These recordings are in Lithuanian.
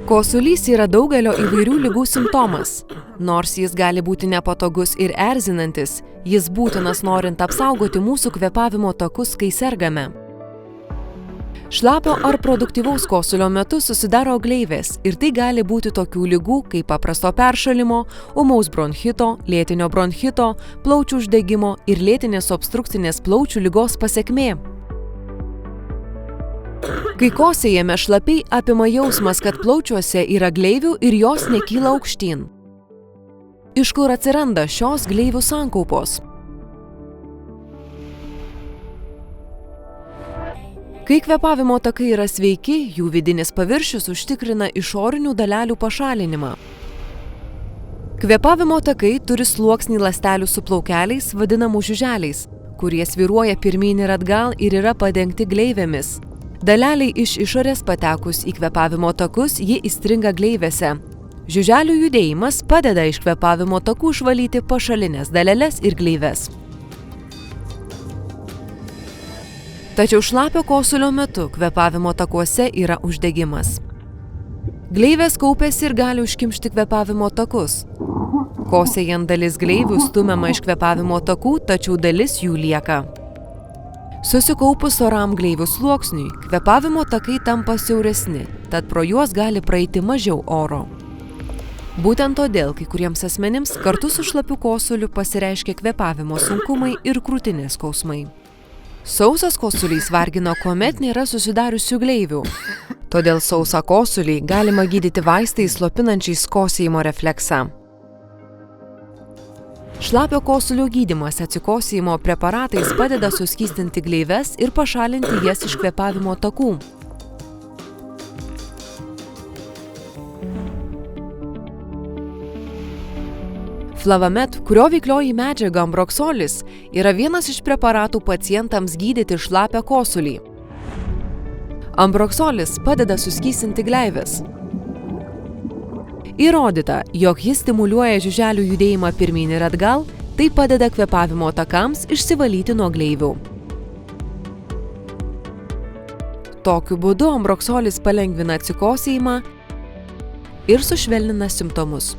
Kosulys yra daugelio įvairių ligų simptomas. Nors jis gali būti nepatogus ir erzinantis, jis būtinas norint apsaugoti mūsų kvėpavimo takus, kai sergame. Šlapio ar produktyvaus kosulio metu susidaro gleivės ir tai gali būti tokių ligų kaip paprasto peršalimo, ūmaus bronchito, lėtinio bronchito, plaučių uždegimo ir lėtinės obstrukcinės plaučių ligos pasekmė. Kai kosėjame, šlapiai apima jausmas, kad plaučiuose yra gleivių ir jos nekyla aukštyn. Iš kur atsiranda šios gleivių sankaupos? Kai kvėpavimo takai yra sveiki, jų vidinis paviršius užtikrina išorinių dalelių pašalinimą. Kvėpavimo takai turi sluoksnį ląstelių su plaukeliais, vadinamų žiuželiais, kurie svyruoja pirmyn ir atgal ir yra padengti gleivėmis. Daleliai iš išorės patekus į kvėpavimo takus, ji įstringa gleivėse. Žiuželių judėjimas padeda iš kvėpavimo takų išvalyti pašalinės daleles ir gleives. Tačiau šlapio kosulio metu kvėpavimo takuose yra uždegimas. Gleivės kaupiasi ir gali užkimšti kvėpavimo takus. Kosėjant dalis gleivių stumiama iš kvėpavimo takų, tačiau dalis jų lieka. Susikaupus oram gleivių sluoksniui, kvėpavimo takai tampa siauresni, tad pro juos gali praeiti mažiau oro. Būtent todėl kai kuriems asmenims kartu su šlapiu kosuliu pasireiškia kvėpavimo sunkumai ir krūtinės skausmai. Sausas kosulys vargina, kuomet nėra susidariusių gleivių. Todėl sausą kosulį galima gydyti vaistais slopinančiais kosėjimo refleksą. Šlapio kosulio gydymas atsikosėjimo preparatais padeda suskystinti gleives ir pašalinti jas iš kvėpavimo takų. Flavamet, kurio veiklioji medžiaga ambroksolis, yra vienas iš preparatų pacientams gydyti šlapią kosulį. Ambroksolis padeda suskystinti gleives. Įrodyta, jog jis stimuliuoja žiuželių judėjimą pirmyn ir atgal, tai padeda kvėpavimo takams išsivalyti nuo gleivių. Tokiu būdu ambroksolis palengvina atsikosėjimą ir sušvelnina simptomus.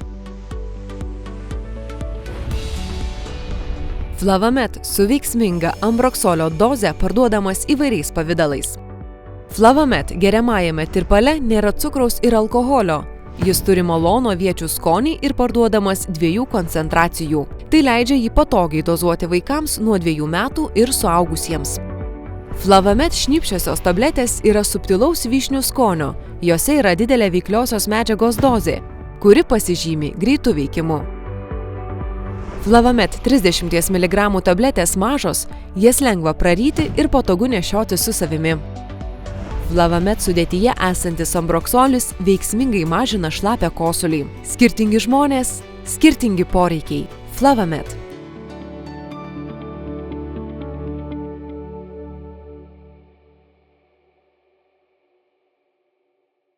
Flavamet su veiksminga ambroksolio doze parduodamas įvairiais pavidalais. Flavamet geriamajame tirpale nėra cukraus ir alkoholio. Jis turi malonų aviečių skonį ir parduodamas 2 koncentracijų. Tai leidžia jį patogiai dozuoti vaikams nuo 2 metų ir suaugusiems. Flavamet šnypščiosios tabletės yra subtilaus vyšnių skonio. Jose yra didelė veikliosios medžiagos dozė, kuri pasižymi greitu veikimu. Flavamet 30 mg tabletės mažos, jas lengva praryti ir patogu nešioti su savimi. Flavamet sudėtyje esantis ambroksolis veiksmingai mažina šlapią kosulį. Skirtingi žmonės, skirtingi poreikiai. Flavamet.